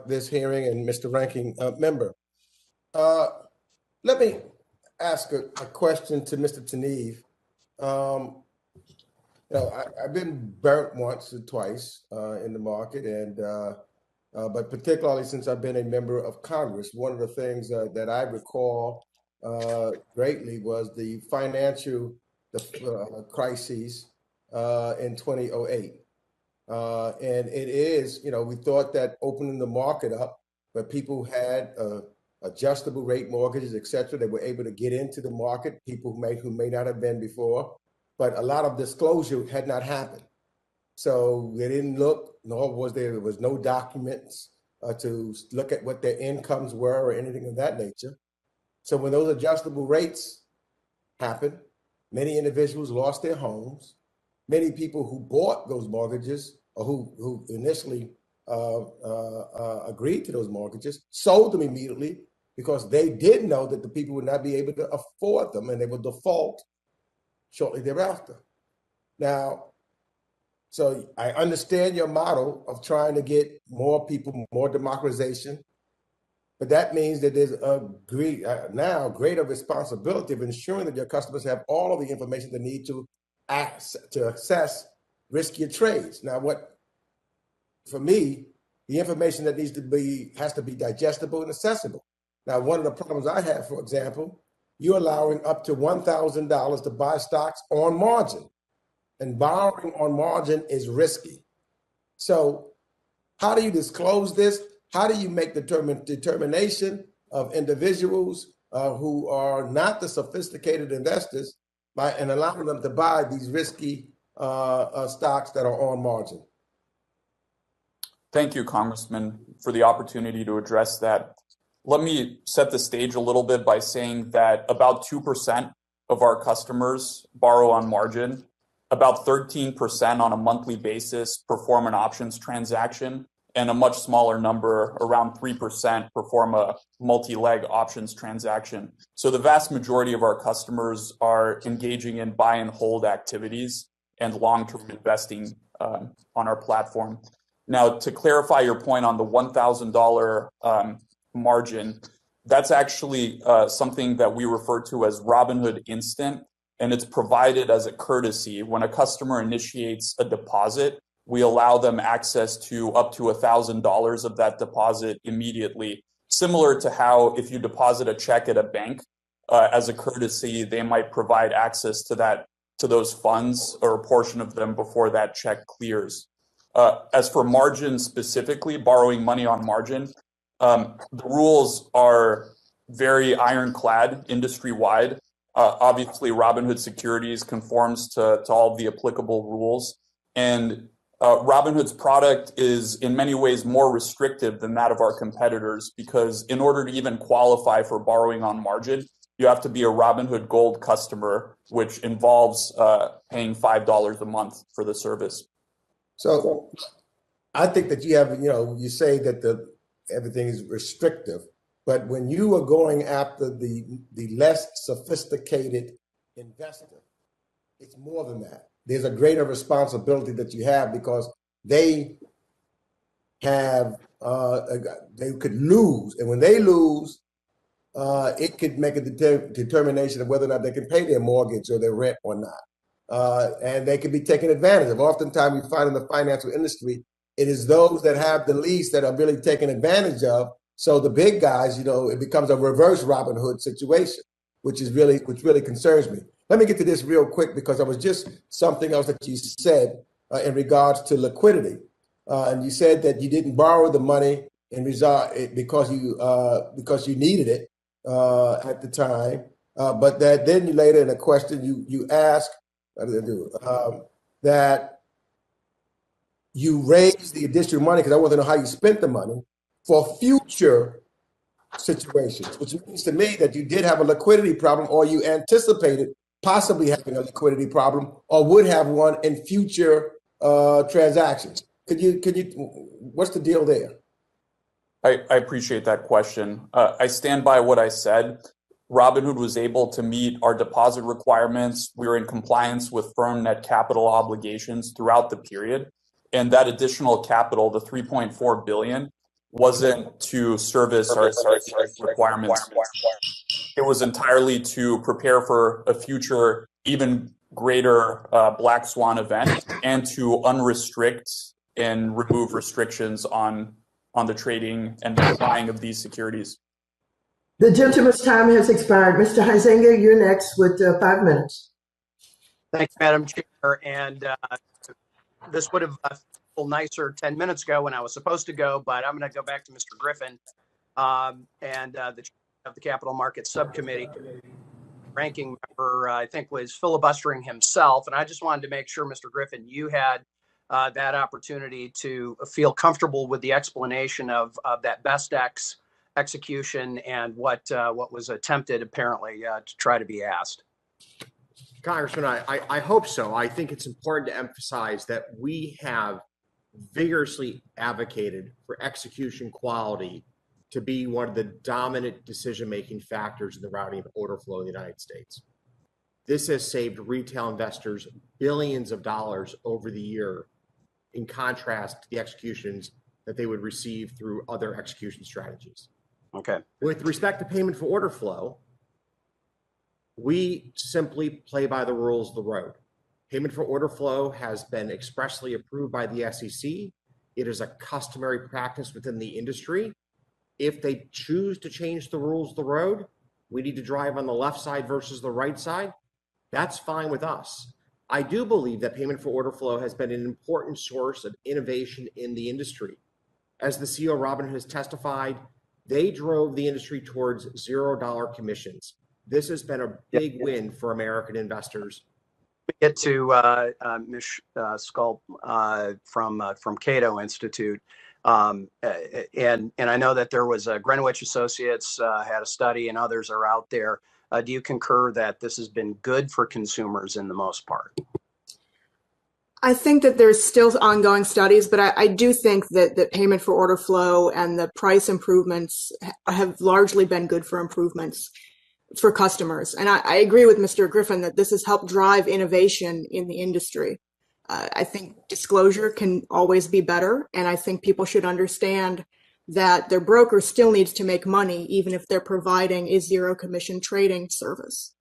this hearing and Mr. Ranking Member. Let me ask a question to Mr. Taneev. I've been burnt once or twice in the market, and but particularly since I've been a member of Congress, one of the things that I recall greatly was the financial crises in 2008. And it is, we thought that opening the market up, but people had adjustable rate mortgages, et cetera, they were able to get into the market, people who may not have been before, but a lot of disclosure had not happened. So they didn't look, nor was there was no documents to look at what their incomes were or anything of that nature. So when those adjustable rates happened, many individuals lost their homes. Many people who bought those mortgages or who initially agreed to those mortgages sold them immediately because they did know that the people would not be able to afford them and they would default shortly thereafter. Now, so I understand your model of trying to get more people, more democratization, but that means that there's now greater responsibility of ensuring that your customers have all of the information they need to assess riskier trades. Now, for me, the information that has to be digestible and accessible. Now, one of the problems I have, for example, you're allowing up to $1,000 to buy stocks on margin, and borrowing on margin is risky. So how do you disclose this? How do you make determination of individuals who are not the sophisticated investors and allowing them to buy these risky stocks that are on margin? Thank you, Congressman, for the opportunity to address that. Let me set the stage a little bit by saying that about 2% of our customers borrow on margin. About 13% on a monthly basis perform an options transaction, and a much smaller number, around 3%, perform a multi-leg options transaction. So the vast majority of our customers are engaging in buy and hold activities and long-term investing on our platform. Now, to clarify your point on the $1,000 margin, that's actually something that we refer to as Robinhood Instant, and it's provided as a courtesy. When a customer initiates a deposit, we allow them access to up to $1,000 of that deposit immediately, similar to how if you deposit a check at a bank, as a courtesy, they might provide access to those funds or a portion of them before that check clears. As for margin specifically, borrowing money on margin, the rules are very ironclad industry-wide. Obviously, Robinhood Securities conforms to all of the applicable rules, and Robinhood's product is in many ways more restrictive than that of our competitors, because in order to even qualify for borrowing on margin, you have to be a Robinhood Gold customer, which involves paying $5 a month for the service. So I think that you have, you say that everything is restrictive, but when you are going after the less sophisticated investor, it's more than that. There's a greater responsibility that you have because they could lose. And when they lose, it could make a determination of whether or not they can pay their mortgage or their rent or not. And they could be taken advantage of. Oftentimes we find in the financial industry, it is those that have the least that are really taken advantage of. So the big guys, it becomes a reverse Robin Hood situation, which really concerns me. Let me get to this real quick because there was just something else that you said in regards to liquidity. And you said that you didn't borrow the money because you needed it at the time. But that then you later in a question you asked that you raised the additional money because I want to know how you spent the money for future situations, which means to me that you did have a liquidity problem or you anticipated possibly having a liquidity problem or would have one in future transactions. Could you, what's the deal there? I appreciate that question. I stand by what I said. Robinhood was able to meet our deposit requirements. We were in compliance with firm net capital obligations throughout the period. And that additional capital, the $3.4 billion, wasn't to service our requirements. It was entirely to prepare for a future, even greater black swan event, and to unrestrict and remove restrictions on the trading and the buying of these securities. The gentleman's time has expired. Mr. Huizenga, you're next with 5 minutes. Thank you, Madam Chair. And this would have been a little nicer 10 minutes ago when I was supposed to go, but I'm going to go back to Mr. Griffin and the chair of the Capital Markets Subcommittee. Ranking member, I think, was filibustering himself. And I just wanted to make sure, Mr. Griffin, you had that opportunity to feel comfortable with the explanation of that best execution and what was attempted, apparently, to try to be asked. Congressman, I hope so. I think it's important to emphasize that we have vigorously advocated for execution quality to be one of the dominant decision-making factors in the routing of order flow in the United States. This has saved retail investors billions of dollars over the year, in contrast to the executions that they would receive through other execution strategies. Okay. With respect to payment for order flow, we simply play by the rules of the road. Payment for order flow has been expressly approved by the SEC. It is a customary practice within the industry. If they choose to change the rules of the road, we need to drive on the left side versus the right side. That's fine with us. I do believe that payment for order flow has been an important source of innovation in the industry. As the CEO Robin has testified, they drove the industry towards $0 commissions. This has been a big win for American investors. We get to Ms. Sculp from Cato Institute. And I know that there was Greenwich Associates had a study and others are out there. Do you concur that this has been good for consumers in the most part? I think that there's still ongoing studies, but I do think that payment for order flow and the price improvements have largely been good for improvements for customers. And I agree with Mr. Griffin that this has helped drive innovation in the industry. I think disclosure can always be better, and I think people should understand that their broker still needs to make money even if they're providing a zero commission trading service.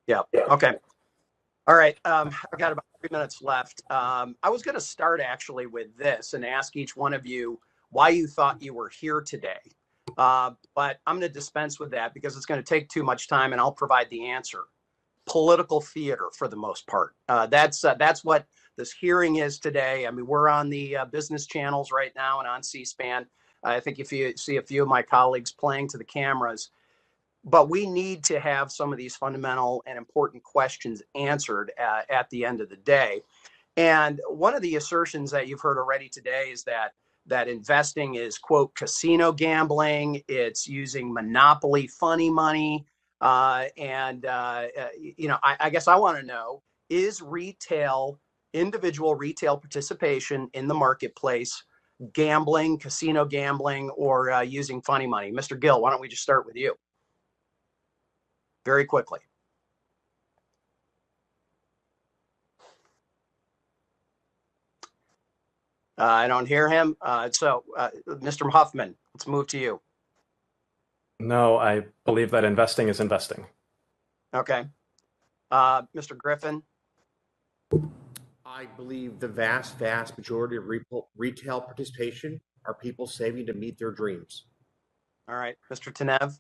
Yeah. Okay. All right. I've got about 3 minutes left. I was going to start actually with this and ask each one of you why you thought you were here today. But I'm going to dispense with that because it's going to take too much time, and I'll provide the answer. Political theater for the most part. That's what this hearing is today. I mean, we're on the business channels right now and on C-SPAN. I think if you see a few of my colleagues playing to the cameras, but we need to have some of these fundamental and important questions answered at the end of the day. And one of the assertions that you've heard already today is that investing is, quote, casino gambling. It's using monopoly funny money. I guess I want to know, is individual retail participation in the marketplace gambling, casino gambling, or using funny money? Mr. Gill, why don't we just start with you? Very quickly. I don't hear him. So Mr. Huffman, let's move to you. No, I believe that investing is investing. Okay. Mr. Griffin? I believe the vast majority of retail participation are people saving to meet their dreams. All right. Mr. Tenev?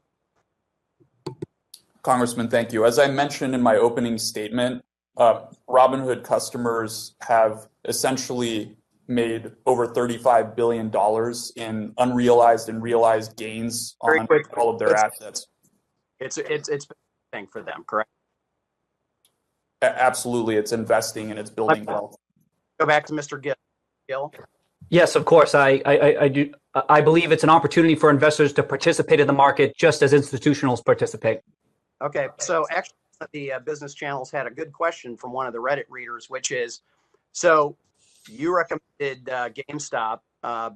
Congressman, thank you. As I mentioned in my opening statement, Robinhood customers have essentially made over $35 billion in unrealized and realized gains on all of their assets. It's been a thing for them, correct? Absolutely, it's investing and it's building wealth. Go back to Mr. Gill. Yes, of course. I do. I believe it's an opportunity for investors to participate in the market just as institutionals participate. Okay, so actually the business channels had a good question from one of the Reddit readers, which is, so you recommended GameStop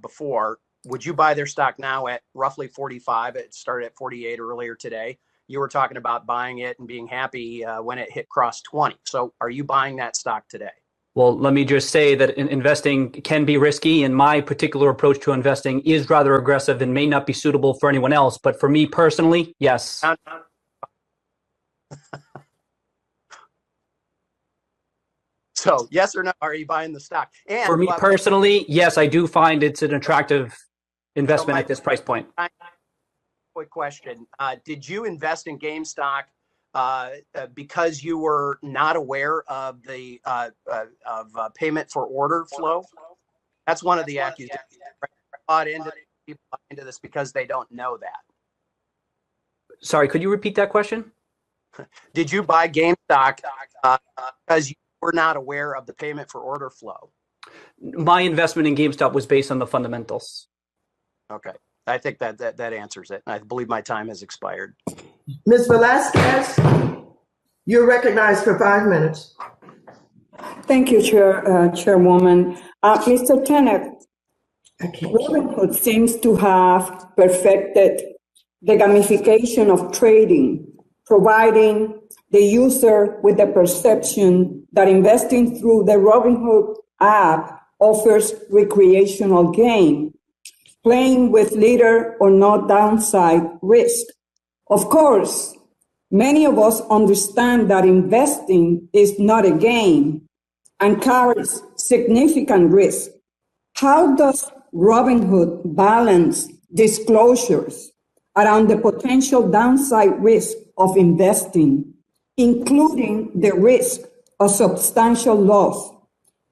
before. Would you buy their stock now at roughly 45? It started at 48 earlier today. You were talking about buying it and being happy when it hit cross 20. So are you buying that stock today? Well, let me just say that investing can be risky, and my particular approach to investing is rather aggressive and may not be suitable for anyone else. But for me personally, yes. So, yes or no? Are you buying the stock? And for me personally, yes, I do find it's an attractive investment at this price point. Quick question: did you invest in GameStop because you were not aware of the payment for order flow? That's one of the accusations. People bought into this because they don't know that. Sorry, could you repeat that question? Did you buy GameStop because you were not aware of the payment for order flow? My investment in GameStop was based on the fundamentals. Okay. I think that answers it. I believe my time has expired. Ms. Velasquez, you're recognized for 5 minutes. Thank you, Chairwoman. Mr. Tenet, Robinhood seems to have perfected the gamification of trading, providing the user with the perception that investing through the Robinhood app offers recreational gain, playing with little or no downside risk. Of course, many of us understand that investing is not a game and carries significant risk. How does Robinhood balance disclosures around the potential downside risk of investing, including the risk of substantial loss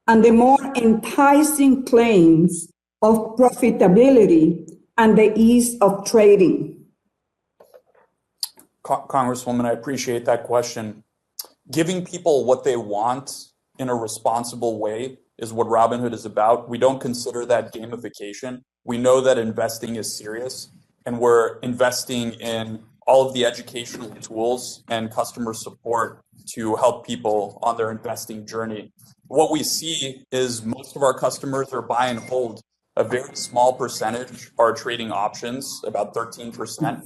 and the more enticing claims of profitability and the ease of trading? Congresswoman, I appreciate that question. Giving people what they want in a responsible way is what Robinhood is about. We don't consider that gamification. We know that investing is serious, and we're investing in all of the educational tools and customer support to help people on their investing journey. What we see is most of our customers are buy and hold. A very small percentage are trading options, about 13%,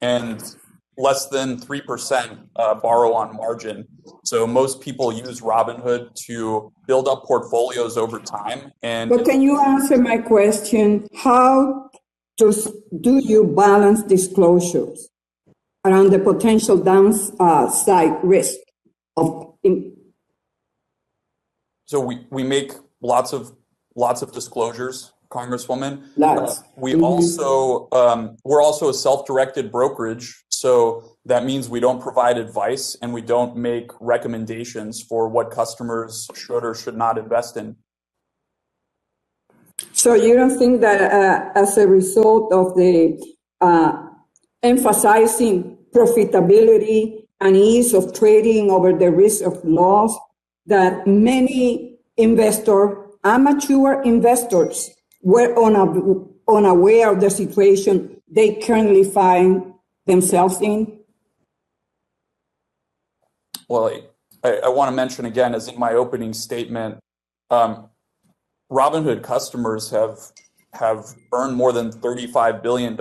and less than 3% borrow on margin. So most people use Robinhood to build up portfolios over time. But can you answer my question? How do you balance disclosures around the potential downside risk of? So we make lots of disclosures, Congresswoman. We also we're also a self-directed brokerage, so that means we don't provide advice and we don't make recommendations for what customers should or should not invest in. So you don't think that as a result of the emphasizing profitability and ease of trading over the risk of loss, that many amateur investors were unaware of the situation they currently find themselves in? Well, I want to mention again, as in my opening statement, Robinhood customers have earned more than $35 billion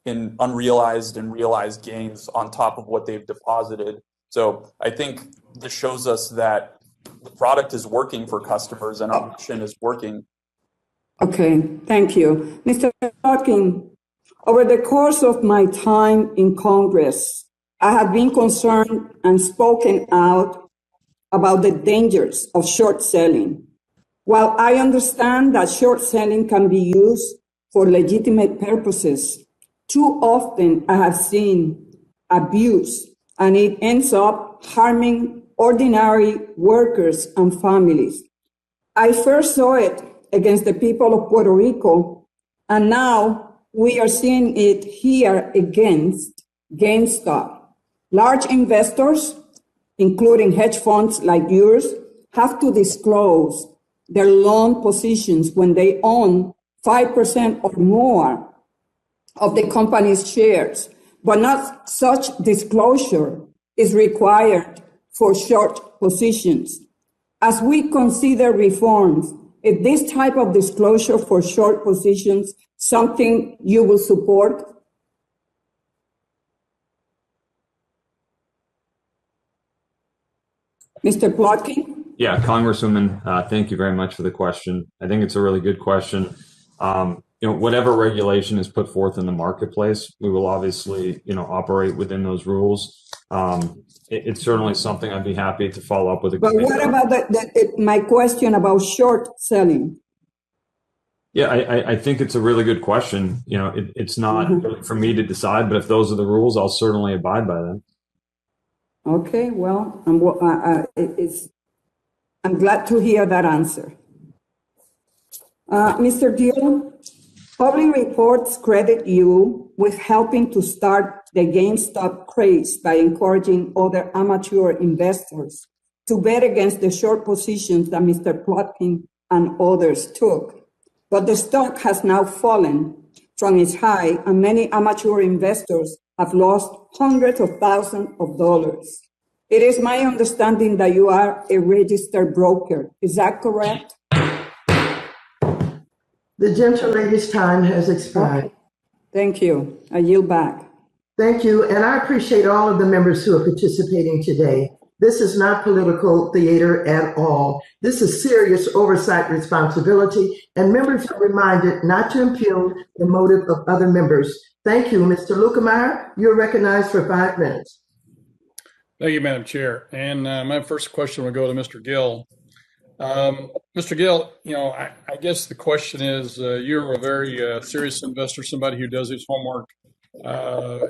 in unrealized and realized gains on top of what they've deposited. So I think this shows us that the product is working for customers and our mission is working. Okay, thank you. Mr. Hawking, over the course of my time in Congress, I have been concerned and spoken out about the dangers of short selling. While I understand that short selling can be used for legitimate purposes, too often I have seen abuse, and it ends up harming ordinary workers and families. I first saw it against the people of Puerto Rico, and now we are seeing it here against GameStop. Large investors, including hedge funds like yours, have to disclose their long positions when they own 5% or more of the company's shares, but not such disclosure is required for short positions. As we consider reforms, is this type of disclosure for short positions something you will support? Mr. Plotkin? Yeah, Congresswoman, thank you very much for the question. I think it's a really good question. Whatever regulation is put forth in the marketplace, we will obviously, operate within those rules. It's certainly something I'd be happy to follow up with. But what about my question about short selling? Yeah, I think it's a really good question. It's not really for me to decide, but if those are the rules, I'll certainly abide by them. Okay, well, I'm glad to hear that answer. Mr. Gill, public reports credit you with helping to start the GameStop craze by encouraging other amateur investors to bet against the short positions that Mr. Plotkin and others took. But the stock has now fallen from its high, and many amateur investors have lost hundreds of thousands of dollars. It is my understanding that you are a registered broker. Is that correct? The gentleman's time has expired. Okay. Thank you. I yield back. Thank you, and I appreciate all of the members who are participating today. This is not political theater at all. This is serious oversight responsibility, and members are reminded not to impugn the motive of other members. Thank you. Mr. Lukemeyer, you're recognized for 5 minutes. Thank you, Madam Chair. And my first question will go to Mr. Gill. Mr. Gill, I guess the question is, you're a very serious investor, somebody who does his homework,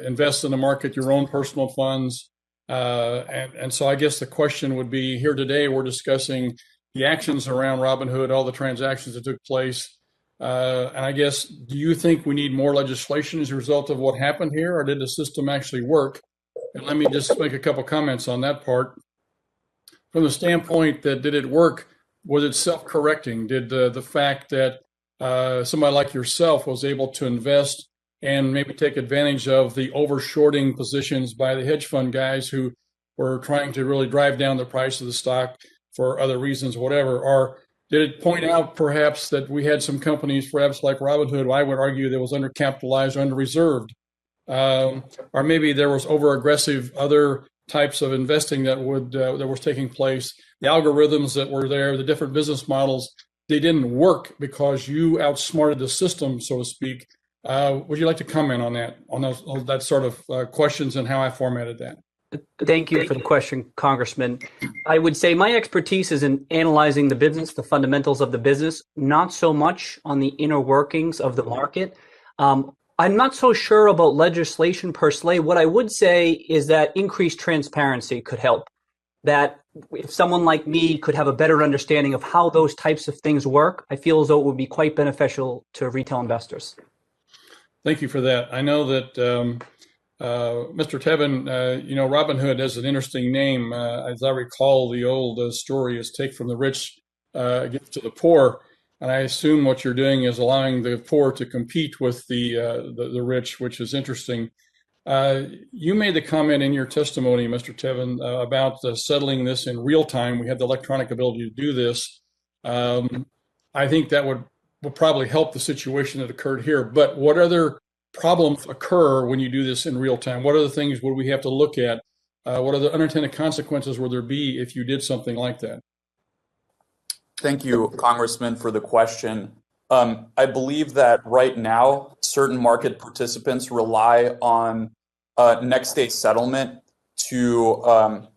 invests in the market, your own personal funds. And so I guess the question would be, here today, we're discussing the actions around Robinhood, all the transactions that took place. And I guess, do you think we need more legislation as a result of what happened here, or did the system actually work? And let me just make a couple comments on that part. From the standpoint that, did it work? Was it self-correcting? Did the fact that somebody like yourself was able to invest and maybe take advantage of the over-shorting positions by the hedge fund guys who were trying to really drive down the price of the stock for other reasons, whatever? Or did it point out perhaps that we had some companies, perhaps like Robinhood, I would argue that was undercapitalized or under-reserved? Or maybe there was over-aggressive other types of investing that was taking place. The algorithms that were there, the different business models, they didn't work because you outsmarted the system, so to speak. Would you like to comment on that, on that sort of questions and how I formatted that? Thank you for the question, Congressman. I would say my expertise is in analyzing the business, the fundamentals of the business, not so much on the inner workings of the market. I'm not so sure about legislation per se. What I would say is that increased transparency could help. That if someone like me could have a better understanding of how those types of things work, I feel as though it would be quite beneficial to retail investors. Thank you for that. I know that Mr. Tevin, Robinhood has an interesting name. As I recall, the old story is take from the rich, give to the poor. And I assume what you're doing is allowing the poor to compete with the rich, which is interesting. You made the comment in your testimony, Mr. Tevin, about settling this in real time. We have the electronic ability to do this. I think that would probably help the situation that occurred here. But what other problems occur when you do this in real time? What other things would we have to look at? What other unintended consequences would there be if you did something like that? Thank you, Congressman, for the question. I believe that right now, certain market participants rely on next day settlement to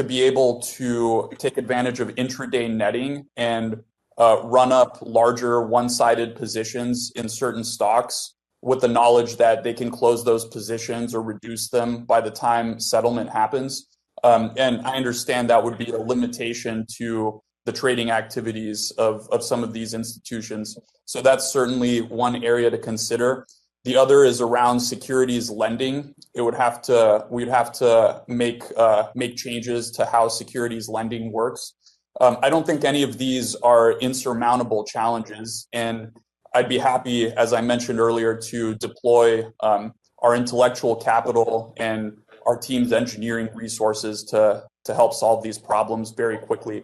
be able to take advantage of intraday netting and run up larger one-sided positions in certain stocks with the knowledge that they can close those positions or reduce them by the time settlement happens. And I understand that would be a limitation to the trading activities of some of these institutions. So that's certainly one area to consider. The other is around securities lending. We'd have to make changes to how securities lending works. I don't think any of these are insurmountable challenges, and I'd be happy, as I mentioned earlier, to deploy our intellectual capital and our team's engineering resources to help solve these problems very quickly.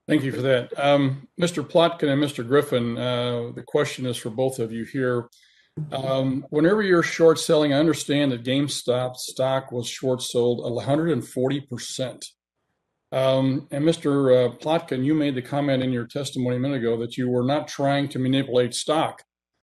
Thank you for that. Mr. Plotkin and Mr. Griffin, the question is for both of you here. Whenever you're short selling, I understand that GameStop stock was short sold 140%. And Mr. Plotkin, you made the comment in your testimony a minute ago that you were not trying to manipulate stock.